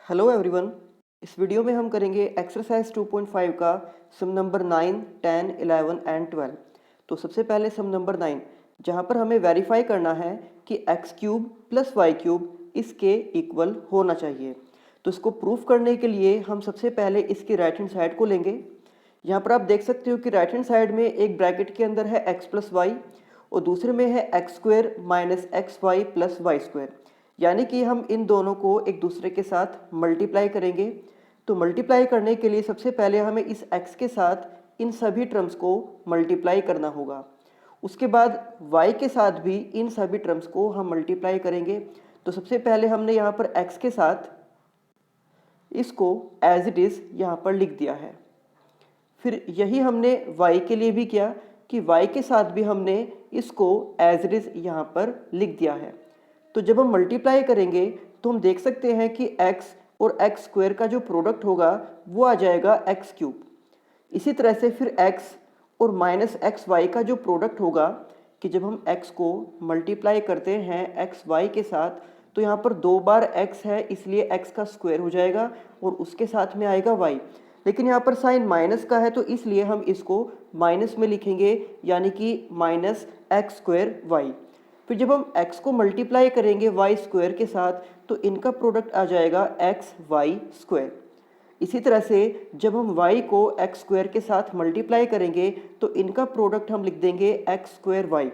Hello everyone. इस video में हम करेंगे एक्सरसाइज 2.5 का सम नंबर 9, 10, 11 एंड 12। तो सबसे पहले सम नंबर 9, जहाँ पर हमें वेरीफाई करना है कि x cube plus y cube इसके इक्वल होना चाहिए। तो इसको प्रूफ करने के लिए हम सबसे पहले इसकी राइट हैंड साइड को लेंगे। यहाँ पर आप देख सकते हो कि राइट हैंड साइड में एक ब्रैकेट के अंदर है एक्स प्लस वाई और दूसरे में है x square minus x y plus y square, यानी कि हम इन दोनों को एक दूसरे के साथ मल्टीप्लाई करेंगे। तो मल्टीप्लाई करने के लिए सबसे पहले हमें इस x के साथ इन सभी टर्म्स को मल्टीप्लाई करना होगा। उसके बाद y के साथ भी इन सभी टर्म्स को हम मल्टीप्लाई करेंगे। तो सबसे पहले हमने यहाँ पर x के साथ इसको एज इट इज़ यहाँ पर लिख दिया है। फिर यही हमने y के लिए भी किया कि y के साथ भी हमने इसको एज इट इज़ यहाँ पर लिख दिया है। तो जब हम मल्टीप्लाई करेंगे तो हम देख सकते हैं कि x और x स्क्वायर का जो प्रोडक्ट होगा वो आ जाएगा x क्यूब। इसी तरह से फिर x और माइनस एक्स वाई का जो प्रोडक्ट होगा कि जब हम x को मल्टीप्लाई करते हैं एक्स वाई के साथ तो यहाँ पर 2 बार x है, इसलिए x का स्क्वायर हो जाएगा और उसके साथ में आएगा y। लेकिन यहाँ पर साइन माइनस का है तो इसलिए हम इसको माइनस में लिखेंगे, यानी कि माइनस एक्स स्क्वायर वाई। फिर जब हम x को मल्टीप्लाई करेंगे y स्क्वायर के साथ तो इनका प्रोडक्ट आ जाएगा एक्स वाई स्क्वायर। इसी तरह से जब हम y को x स्क्वायर के साथ मल्टीप्लाई करेंगे तो इनका प्रोडक्ट हम लिख देंगे एक्स स्क्वायर वाई।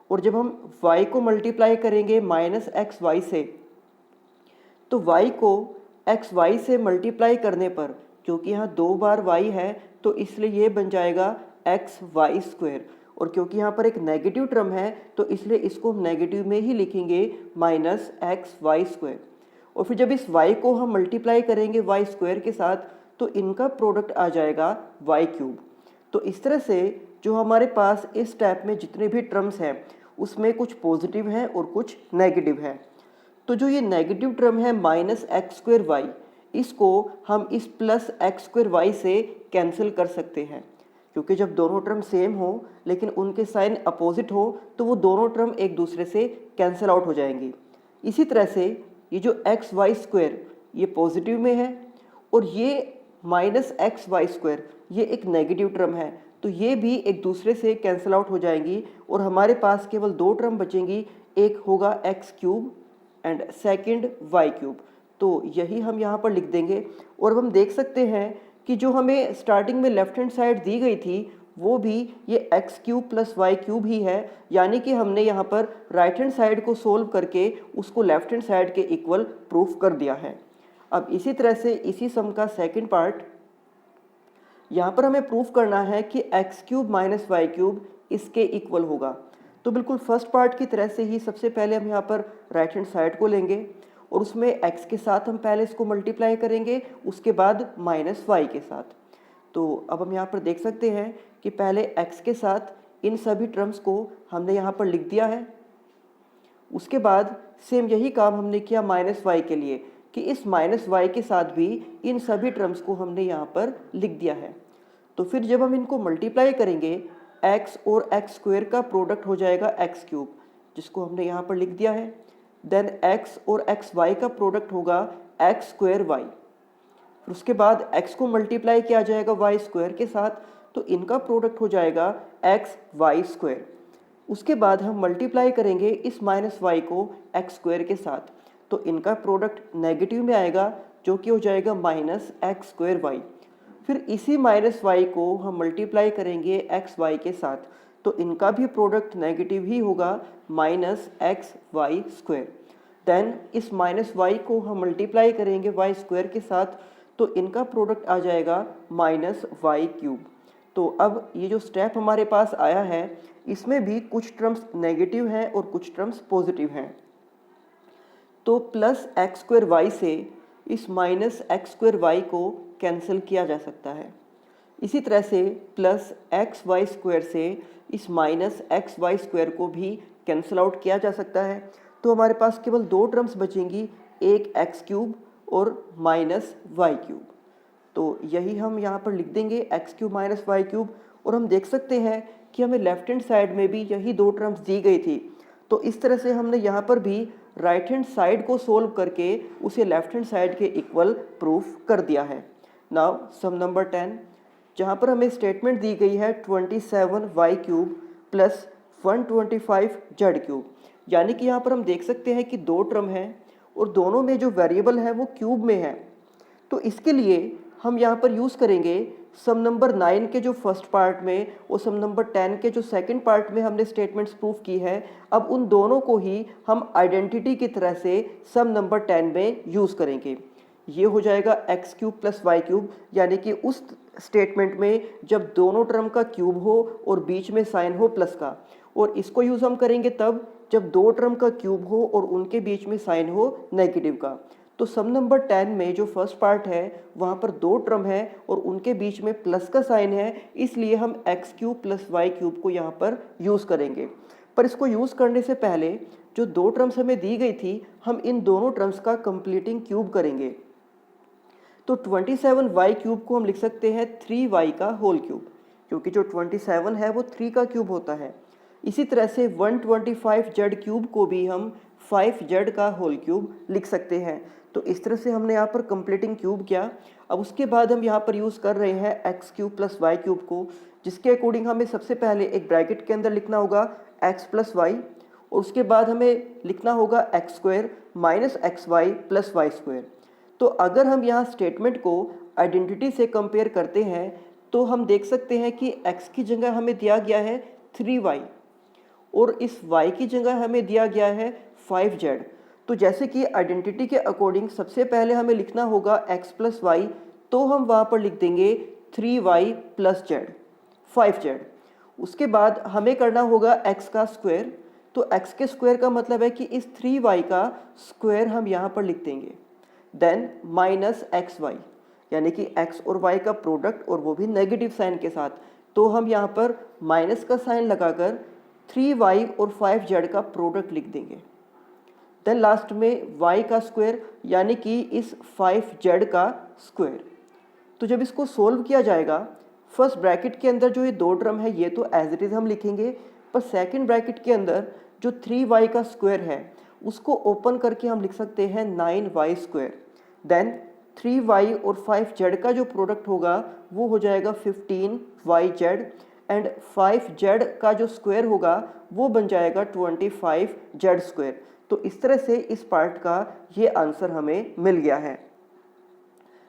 और जब हम y को मल्टीप्लाई करेंगे माइनस एक्स वाई से तो y को एक्स वाई से मल्टीप्लाई करने पर, क्योंकि यहाँ 2 बार y है तो इसलिए ये बन जाएगा एक्स वाई स्क्वायर। और क्योंकि यहाँ पर एक नेगेटिव टर्म है तो इसलिए इसको हम नेगेटिव में ही लिखेंगे माइनस एक्स वाई स्क्वायर। और फिर जब इस y को हम मल्टीप्लाई करेंगे y स्क्वायर के साथ तो इनका प्रोडक्ट आ जाएगा y क्यूब। तो इस तरह से जो हमारे पास इस स्टेप में जितने भी टर्म्स हैं उसमें कुछ पॉजिटिव हैं और कुछ नेगेटिव हैं। तो जो ये नेगेटिव टर्म है माइनस एक्स स्क्वायर वाई, इसको हम इस प्लस एक्स स्क्वायर वाई से कैंसिल कर सकते हैं, क्योंकि जब दोनों टर्म सेम हो लेकिन उनके साइन अपोजिट हो तो वो दोनों टर्म एक दूसरे से कैंसिल आउट हो जाएंगी। इसी तरह से ये जो एक्स वाई स्क्वायर ये पॉजिटिव में है और ये माइनस एक्स वाई स्क्वायर ये एक नेगेटिव टर्म है, तो ये भी एक दूसरे से कैंसिल आउट हो जाएंगी और हमारे पास केवल 2 टर्म बचेंगी। एक होगा x cube and second y cube. तो यही हम यहाँ पर लिख देंगे। और अब हम देख सकते हैं कि जो हमें स्टार्टिंग में लेफ्ट हैंड साइड दी गई थी वो भी ये x cube plus y cube ही है, यानी कि हमने यहाँ पर राइट हैंड साइड को सोल्व करके उसको लेफ्ट हैंड साइड के इक्वल प्रूफ कर दिया है। अब इसी तरह से इसी सम का सेकंड पार्ट, यहाँ पर हमें प्रूफ करना है कि x cube minus y cube इसके इक्वल होगा। तो बिल्कुल फर्स्ट पार्ट की तरह से ही सबसे पहले हम यहाँ पर राइट हैंड साइड को लेंगे और उसमें x के साथ हम पहले इसको मल्टीप्लाई करेंगे, उसके बाद माइनस वाई के साथ। तो अब हम यहाँ पर देख सकते हैं कि पहले x के साथ इन सभी टर्म्स को हमने यहाँ पर लिख दिया है। उसके बाद सेम यही काम हमने किया माइनस वाई के लिए कि इस माइनस वाई के साथ भी इन सभी टर्म्स को हमने यहाँ पर लिख दिया है। तो फिर जब हम इनको मल्टीप्लाई करेंगे x और एक्स स्क्वायर का प्रोडक्ट हो जाएगा एक्स क्यूब, जिसको हमने यहाँ पर लिख दिया है। देन x और एक्स वाई का प्रोडक्ट होगा एक्स स्क्वायर वाई। फिर उसके बाद x को मल्टीप्लाई किया जाएगा वाई स्क्वायर के साथ तो इनका प्रोडक्ट हो जाएगा एक्स वाई स्क्वायर। उसके बाद हम मल्टीप्लाई करेंगे इस माइनस वाई को एक्स स्क्वायर के साथ तो इनका प्रोडक्ट नेगेटिव में आएगा जो कि हो जाएगा माइनस एक्स स्क्वायर वाई। फिर इसी माइनस वाई को हम मल्टीप्लाई करेंगे एक्स वाई के साथ तो इनका भी प्रोडक्ट नेगेटिव ही होगा minus x y square. Then इस माइनस वाई को हम मल्टीप्लाई करेंगे वाई स्क्वायर के साथ तो इनका प्रोडक्ट आ जाएगा माइनस वाई क्यूब। तो अब ये जो स्टेप हमारे पास आया है इसमें भी कुछ टर्म्स नेगेटिव हैं और कुछ टर्म्स पॉजिटिव हैं। तो प्लस एक्स स्क्वायर वाई से इस माइनस एक्स स्क्वायर वाई को कैंसिल किया जा सकता है। इसी तरह से प्लस एक्स वाई स्क्वायर से इस माइनस एक्स वाई स्क्वायर को भी कैंसिल आउट किया जा सकता है। तो हमारे पास केवल 2 टर्म्स बचेंगी, एक एक्स क्यूब और माइनस वाई क्यूब। तो यही हम यहाँ पर लिख देंगे x cube minus y cube. और हम देख सकते हैं कि हमें लेफ्ट हैंड साइड में भी यही 2 टर्म्स दी गई थी, तो इस तरह से हमने यहाँ पर भी राइट हैंड साइड को सोल्व करके उसे लेफ्ट हैंड साइड के इक्वल प्रूफ कर दिया है। नाउ सम नंबर 10, जहाँ पर हमें स्टेटमेंट दी गई है 27y cube plus 125 Z cube, यानी कि यहाँ पर हम देख सकते हैं कि दो टर्म है और दोनों में जो वेरिएबल है वो क्यूब में है। तो इसके लिए हम यहाँ पर यूज़ करेंगे सम नंबर 9 के जो फर्स्ट पार्ट में और सम नंबर 10 के जो सेकंड पार्ट में हमने स्टेटमेंट्स प्रूफ की है, अब उन दोनों को ही हम आइडेंटिटी की तरह से सम नंबर 10 में यूज़ करेंगे। ये हो जाएगा x cube plus y cube, यानी कि उस स्टेटमेंट में जब दोनों टर्म का क्यूब हो और बीच में साइन हो प्लस का, और इसको यूज़ हम करेंगे तब जब दो टर्म का क्यूब हो और उनके बीच में साइन हो नेगेटिव का। तो सम नंबर 10 में जो फर्स्ट पार्ट है वहाँ पर दो टर्म है और उनके बीच में प्लस का साइन है, इसलिए हम x cube plus y cube को यहाँ पर यूज़ करेंगे। पर इसको यूज़ करने से पहले जो दो टर्म्स हमें दी गई थी, हम इन दोनों टर्म्स का कंप्लीटिंग क्यूब करेंगे। तो 27y क्यूब को हम लिख सकते हैं 3y का होल क्यूब, क्योंकि जो 27 है वो 3 का क्यूब होता है। इसी तरह से 125z क्यूब को भी हम 5z का होल क्यूब लिख सकते हैं। तो इस तरह से हमने यहाँ पर कंप्लीटिंग क्यूब किया। अब उसके बाद हम यहाँ पर यूज़ कर रहे हैं x cube plus y cube को, जिसके अकॉर्डिंग हमें सबसे पहले एक ब्रैकेट के अंदर लिखना होगा एक्स प्लस वाई, और उसके बाद हमें लिखना होगा x square minus x y plus y square. तो अगर हम यहाँ स्टेटमेंट को आइडेंटिटी से कंपेयर करते हैं तो हम देख सकते हैं कि x की जगह हमें दिया गया है 3y और इस y की जगह हमें दिया गया है 5z। तो जैसे कि आइडेंटिटी के अकॉर्डिंग सबसे पहले हमें लिखना होगा x प्लस वाई, तो हम वहाँ पर लिख देंगे 3y प्लस z 5z। उसके बाद हमें करना होगा x का स्क्वायर, तो x के स्क्वायर का मतलब है कि इस 3y का स्क्वायर हम यहाँ पर लिख देंगे। देन माइनस एक्स वाई, यानी कि x और y का प्रोडक्ट और वो भी नेगेटिव साइन के साथ, तो हम यहाँ पर माइनस का साइन लगाकर 3y और 5z का प्रोडक्ट लिख देंगे। देन लास्ट में y का स्क्वायर, यानी कि इस 5z का स्क्वायर। तो जब इसको सोल्व किया जाएगा, फर्स्ट ब्रैकेट के अंदर जो ये दो टर्म है ये तो एज इट इज़ हम लिखेंगे, पर सेकंड ब्रैकेट के अंदर जो 3y का स्क्वायर है उसको ओपन करके हम लिख सकते हैं 9y स्क्वायर। देन 3y और 5z का जो प्रोडक्ट होगा वो हो जाएगा 15yz, एंड 5z का जो स्क्वायर होगा वो बन जाएगा 25z स्क्वायर। तो इस तरह से इस पार्ट का ये आंसर हमें मिल गया है।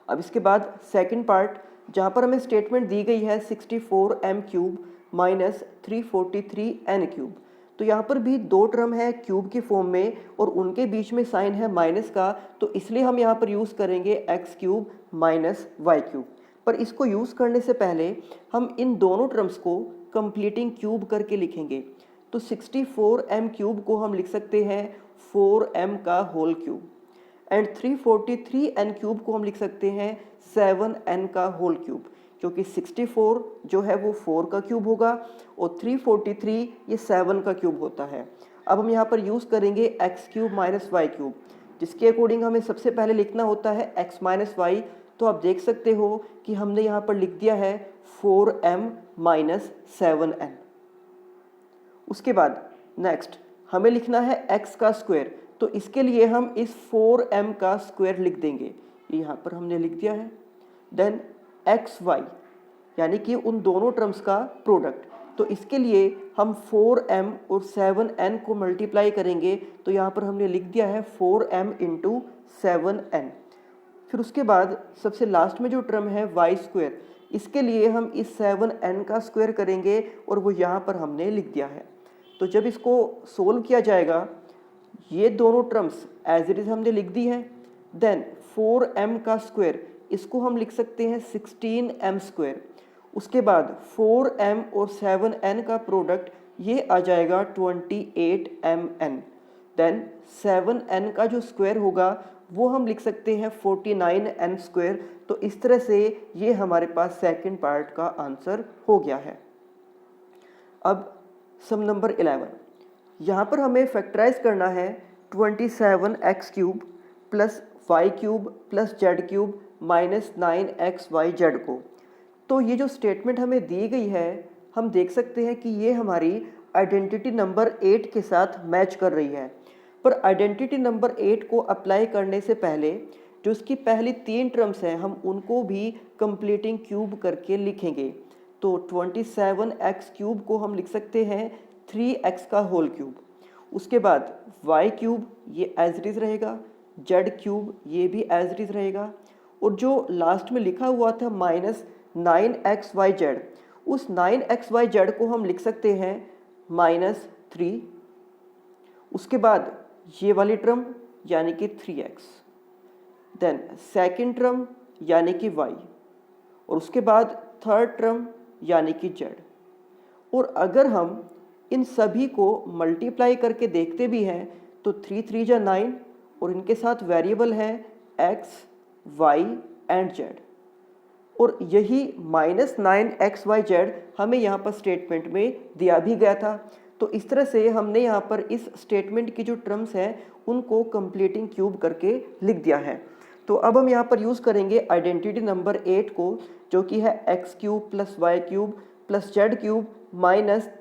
अब इसके बाद सेकंड पार्ट, जहाँ पर हमें स्टेटमेंट दी गई है 64m cube minus 343n cube. तो यहाँ पर भी दो टर्म है क्यूब के फॉर्म में और उनके बीच में साइन है माइनस का, तो इसलिए हम यहाँ पर यूज़ करेंगे x cube minus y cube. पर इसको यूज़ करने से पहले हम इन दोनों टर्म्स को कंप्लीटिंग क्यूब करके लिखेंगे। तो 64m क्यूब को हम लिख सकते हैं 4m का whole cube, and 343n cube को हम लिख सकते हैं 7n का होल क्यूब, क्योंकि 64 जो है वो 4 का क्यूब होगा और 343 ये 7 का क्यूब होता है। अब हम यहाँ पर यूज़ करेंगे x cube minus y cube, जिसके अकॉर्डिंग हमें सबसे पहले लिखना होता है एक्स माइनस वाई। तो आप देख सकते हो कि हमने यहाँ पर लिख दिया है 4m माइनस 7n। उसके बाद नेक्स्ट हमें लिखना है x का स्क्वायर, तो इसके लिए हम इस 4m का स्क्वायर लिख देंगे, यहाँ पर हमने लिख दिया है। देन एक्स वाई, यानी कि उन दोनों टर्म्स का प्रोडक्ट, तो इसके लिए हम 4m और 7n को मल्टीप्लाई करेंगे, तो यहाँ पर हमने लिख दिया है 4m इंटू 7n। फिर उसके बाद सबसे लास्ट में जो टर्म है वाई स्क्वायर, इसके लिए हम इस 7n का स्क्वायर करेंगे और वो यहाँ पर हमने लिख दिया है। तो जब इसको सोल्व किया जाएगा, ये दोनों टर्म्स एज इट इज़ हमने लिख दी है। देन 4m का स्क्वायर, इसको हम लिख सकते हैं 16m स्क्वायर। उसके बाद 4m और 7n का प्रोडक्ट ये आ जाएगा 28mn। देन 7n का जो स्क्वायर होगा वो हम लिख सकते हैं 49n स्क्वायर। तो इस तरह से ये हमारे पास सेकंड पार्ट का आंसर हो गया है। अब सम नंबर 11, यहाँ पर हमें फैक्टराइज करना है 27x cube plus y cube plus z cube minus 9xyz को। तो ये जो स्टेटमेंट हमें दी गई है, हम देख सकते हैं कि ये हमारी आइडेंटिटी नंबर 8 के साथ मैच कर रही है। पर आइडेंटिटी नंबर 8 को अप्लाई करने से पहले जो इसकी पहली 3 टर्म्स हैं हम उनको भी कंप्लीटिंग क्यूब करके लिखेंगे। तो 27x³ को हम लिख सकते हैं 3x का होल क्यूब। उसके बाद y³ ये एज इट इज़ रहेगा, z³ ये भी एज इट इज़ रहेगा, और जो लास्ट में लिखा हुआ था -9xyz, उस 9xyz को हम लिख सकते हैं -3। उसके बाद ये वाली टर्म यानी कि 3x, देन सेकेंड टर्म यानी कि y, और उसके बाद थर्ड टर्म यानी कि z। और अगर हम इन सभी को मल्टीप्लाई करके देखते भी हैं तो 3 3 जा 9 और इनके साथ वेरिएबल है x, y एंड z, और यही -9xyz हमें यहाँ पर स्टेटमेंट में दिया भी गया था। तो इस तरह से हमने यहाँ पर इस स्टेटमेंट की जो टर्म्स हैं उनको कंप्लीटिंग क्यूब करके लिख दिया है। तो अब हम यहाँ पर यूज़ करेंगे आइडेंटिटी नंबर 8 को, जो कि है x³ + y³ + z³ -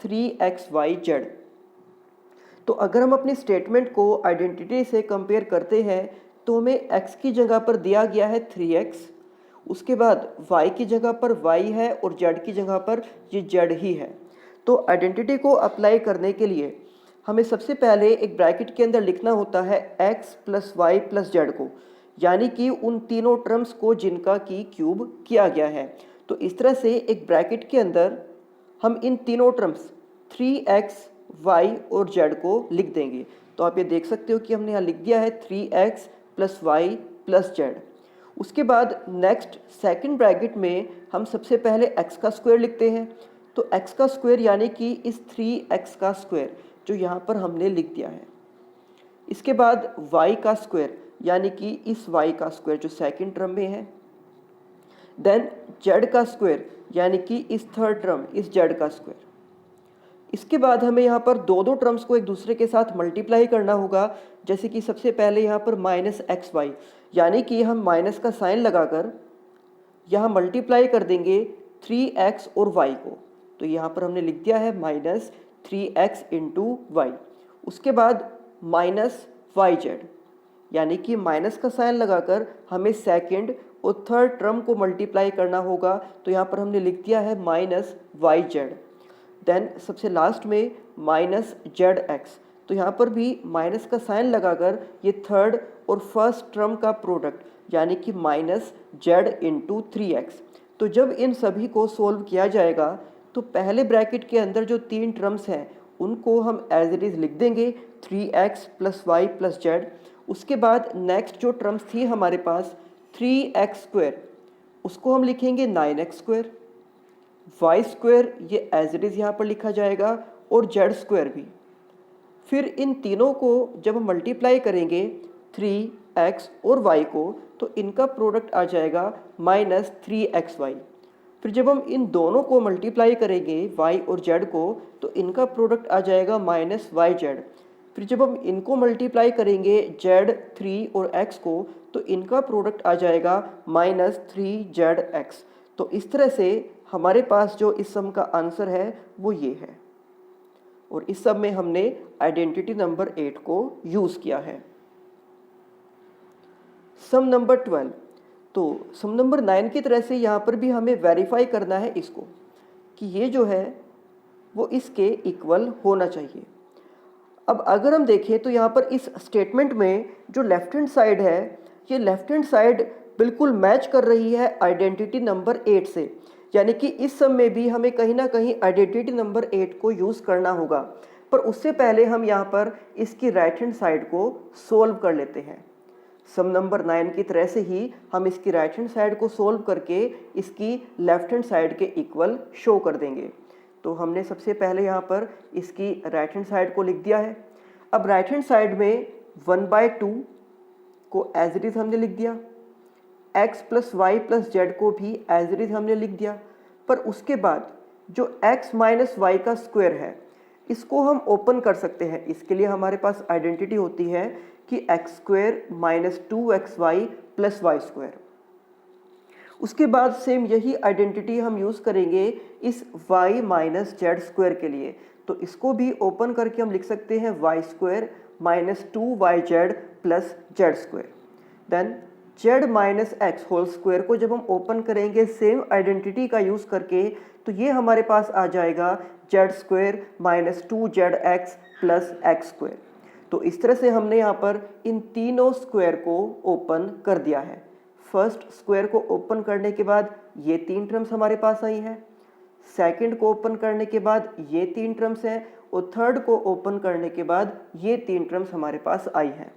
3xyz। तो अगर हम अपनी स्टेटमेंट को आइडेंटिटी से कंपेयर करते हैं तो हमें x की जगह पर दिया गया है 3x, उसके बाद y की जगह पर y है और z की जगह पर ये z ही है। तो आइडेंटिटी को अप्लाई करने के लिए हमें सबसे पहले एक ब्रैकेट के अंदर लिखना होता है x + y + z को, यानी कि उन तीनों टर्म्स को जिनका की क्यूब किया गया है। तो इस तरह से एक ब्रैकेट के अंदर हम इन तीनों टर्म्स 3x, y और z को लिख देंगे। तो आप ये देख सकते हो कि हमने यहाँ लिख दिया है 3x + y + z। उसके बाद नेक्स्ट सेकंड ब्रैकेट में हम सबसे पहले x का स्क्वायर लिखते हैं। तो x का स्क्वायर यानी कि इस 3x का स्क्वायर जो यहाँ पर हमने लिख दिया है। इसके बाद y का स्क्वायर यानी कि इस y का स्क्वायर जो सेकंड टर्म में है। देन z का स्क्वायर यानी कि इस थर्ड टर्म इस z का स्क्वायर। इसके बाद हमें यहाँ पर दो दो टर्म्स को एक दूसरे के साथ मल्टीप्लाई करना होगा, जैसे कि सबसे पहले यहाँ पर -xy, यानी कि हम माइनस का साइन लगाकर यहाँ मल्टीप्लाई कर देंगे 3x और y को। तो यहाँ पर हमने लिख दिया है -3x × y। उसके बाद -yz, यानी कि माइनस का साइन लगाकर हमें सेकंड और थर्ड टर्म को मल्टीप्लाई करना होगा। तो यहाँ पर हमने लिख दिया है -yz। देन सबसे लास्ट में -zx, तो यहाँ पर भी माइनस का साइन लगाकर ये थर्ड और फर्स्ट टर्म का प्रोडक्ट यानी कि -z × 3x। तो जब इन सभी को सोल्व किया जाएगा तो पहले ब्रैकेट के अंदर जो तीन टर्म्स हैं उनको हम एज इट इज़ लिख देंगे 3x + y + z। उसके बाद नेक्स्ट जो टर्म्स थी हमारे पास 3x², उसको हम लिखेंगे 9x², y² ये एज इट इज़ यहाँ पर लिखा जाएगा, और z² भी। फिर इन तीनों को जब हम मल्टीप्लाई करेंगे 3x और y को तो इनका प्रोडक्ट आ जाएगा -3xy। फिर जब हम इन दोनों को मल्टीप्लाई करेंगे y और z को तो इनका प्रोडक्ट आ जाएगा -yz। फिर जब हम इनको मल्टीप्लाई करेंगे z, 3 और x को तो इनका प्रोडक्ट आ जाएगा -3zx। तो इस तरह से हमारे पास जो इस सम का आंसर है वो ये है, और इस सब में हमने आइडेंटिटी नंबर 8 को यूज़ किया है। सम नंबर 12, तो सम नंबर 9 की तरह से यहाँ पर भी हमें वेरीफाई करना है इसको कि ये जो है वो इसके इक्वल होना चाहिए। अब अगर हम देखें तो यहाँ पर इस स्टेटमेंट में जो लेफ्ट हैंड साइड है, ये लेफ्ट हैंड साइड बिल्कुल मैच कर रही है आइडेंटिटी नंबर 8 से, यानी कि इस सम में भी हमें कहीं ना कहीं आइडेंटिटी नंबर 8 को यूज़ करना होगा। पर उससे पहले हम यहाँ पर इसकी राइट हैंड साइड को सोल्व कर लेते हैं। सम नंबर 9 की तरह से ही हम इसकी राइट हैंड साइड को सोल्व करके इसकी लेफ्ट हैंड साइड के इक्वल शो कर देंगे। तो हमने सबसे पहले यहाँ पर इसकी राइट हैंड साइड को लिख दिया है। अब राइट हैंड साइड में 1/2 को एज इट इज़ हमने लिख दिया, x + y + z को भी एज इट इज़ हमने लिख दिया। पर उसके बाद जो x - y का स्क्वायर है इसको हम ओपन कर सकते हैं। इसके लिए हमारे पास आइडेंटिटी होती है कि x² - 2xy + y²। उसके बाद सेम यही आइडेंटिटी हम यूज़ करेंगे इस y - z² के लिए। तो इसको भी ओपन करके हम लिख सकते हैं y² minus 2yz plus z square. Then z minus x whole square को जब हम ओपन करेंगे सेम आइडेंटिटी का यूज़ करके, तो ये हमारे पास आ जाएगा Z square minus 2zx plus x square. तो इस तरह से हमने यहाँ पर इन तीनों स्क्वायर को ओपन कर दिया है। फर्स्ट स्क्वायर को ओपन करने के बाद ये तीन टर्म्स हमारे पास आई हैं, सेकंड को ओपन करने के बाद ये तीन टर्म्स हैं, और थर्ड को ओपन करने के बाद ये तीन टर्म्स हमारे पास आई हैं।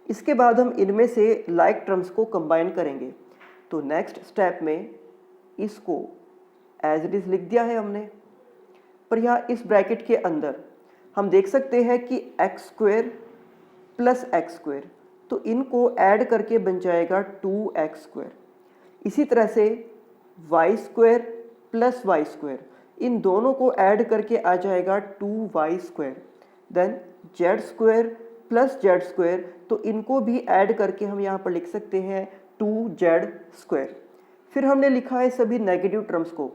इसके बाद हम इनमें से लाइक टर्म्स को कंबाइन करेंगे। तो नेक्स्ट स्टेप में इसको एज इट इज़ लिख दिया है हमने, पर यहाँ इस ब्रैकेट के अंदर हम देख सकते हैं कि x square plus x square, तो इनको ऐड करके बन जाएगा 2x स्क्वायर। इसी तरह से y square plus y square, इन दोनों को ऐड करके आ जाएगा 2y square. Then z square plus z square, तो इनको भी ऐड करके हम यहाँ पर लिख सकते हैं 2z स्क्वायर। फिर हमने लिखा है सभी नेगेटिव टर्म्स को,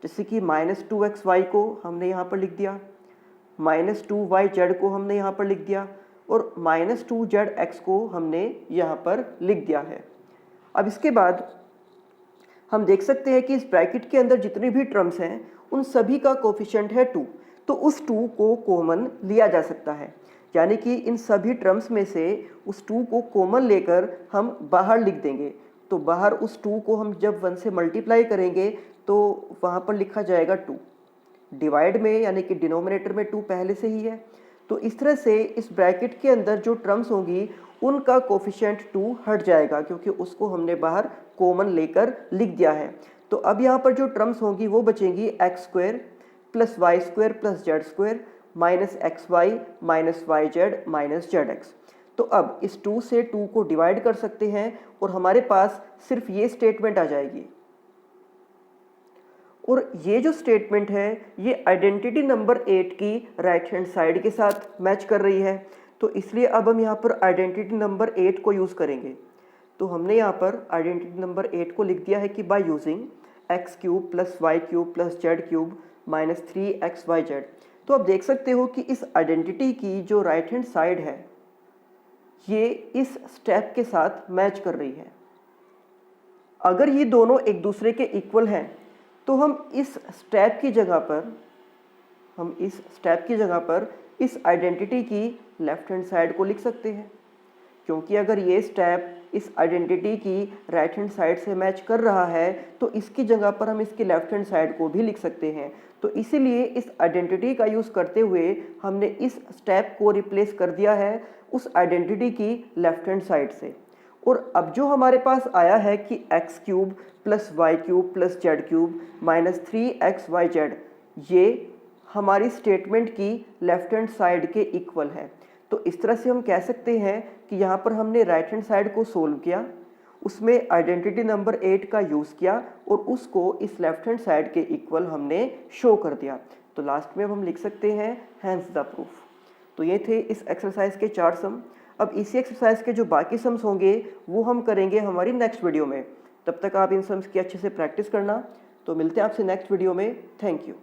जैसे कि माइनस 2xy को हमने यहाँ पर लिख दिया, माइनस 2yz को हमने यहाँ पर लिख दिया, और माइनस 2zx को हमने यहाँ पर लिख दिया है। अब इसके बाद हम देख सकते हैं कि इस ब्रैकेट के अंदर जितनी भी टर्म्स हैं उन सभी का कोफिशिएंट है 2, तो उस 2 को कॉमन लिया जा सकता है, यानी कि इन सभी टर्म्स में से उस 2 को कॉमन लेकर हम बाहर लिख देंगे। तो बाहर उस 2 को हम जब 1 से मल्टीप्लाई करेंगे तो वहाँ पर लिखा जाएगा 2, डिवाइड में यानी कि डिनोमिनेटर में 2 पहले से ही है। तो इस तरह से इस ब्रैकेट के अंदर जो टर्म्स होंगी उनका कोफिशिएंट 2 हट जाएगा, क्योंकि उसको हमने बाहर कॉमन लेकर लिख दिया है। तो अब यहाँ पर जो टर्म्स होंगी वो बचेंगी x square plus y square plus z square minus x y minus y z minus z x. तो अब इस 2 से 2 को डिवाइड कर सकते हैं और हमारे पास सिर्फ ये स्टेटमेंट आ जाएगी। और ये जो स्टेटमेंट है ये आइडेंटिटी नंबर 8 की राइट हैंड साइड के साथ मैच कर रही है, तो इसलिए अब हम यहाँ पर आइडेंटिटी नंबर 8 को यूज़ करेंगे। तो हमने यहाँ पर आइडेंटिटी नंबर 8 को लिख दिया है कि by using x cube plus y cube plus z cube minus 3xyz। तो आप देख सकते हो कि इस आइडेंटिटी की जो राइट हैंड साइड है ये इस स्टेप के साथ मैच कर रही है। अगर ये दोनों एक दूसरे के इक्वल हैं तो हम इस स्टेप की जगह पर इस आइडेंटिटी की लेफ्ट हैंड साइड को लिख सकते हैं, क्योंकि अगर ये स्टेप इस आइडेंटिटी की राइट हैंड साइड से मैच कर रहा है तो इसकी जगह पर हम इसकी लेफ्ट हैंड साइड को भी लिख सकते हैं। तो इसीलिए इस आइडेंटिटी का यूज़ करते हुए हमने इस स्टेप को रिप्लेस कर दिया है उस आइडेंटिटी की लेफ्ट हैंड साइड से। और अब जो हमारे पास आया है कि x cube plus y cube plus z cube minus 3xyz, ये हमारी स्टेटमेंट की लेफ्ट हैंड साइड के इक्वल है। तो इस तरह से हम कह सकते हैं कि यहाँ पर हमने राइट हैंड साइड को सोल्व किया, उसमें आइडेंटिटी नंबर 8 का यूज़ किया और उसको इस लेफ्ट हैंड साइड के इक्वल हमने शो कर दिया। तो लास्ट में हम लिख सकते हैं हैंस द प्रूफ। तो ये थे इस एक्सरसाइज के 4 सम। अब इसी एक्सरसाइज के जो बाकी सम्स होंगे वो हम करेंगे हमारी नेक्स्ट वीडियो में। तब तक आप इन सम्स की अच्छे से प्रैक्टिस करना। तो मिलते हैं आपसे नेक्स्ट वीडियो में। Thank you.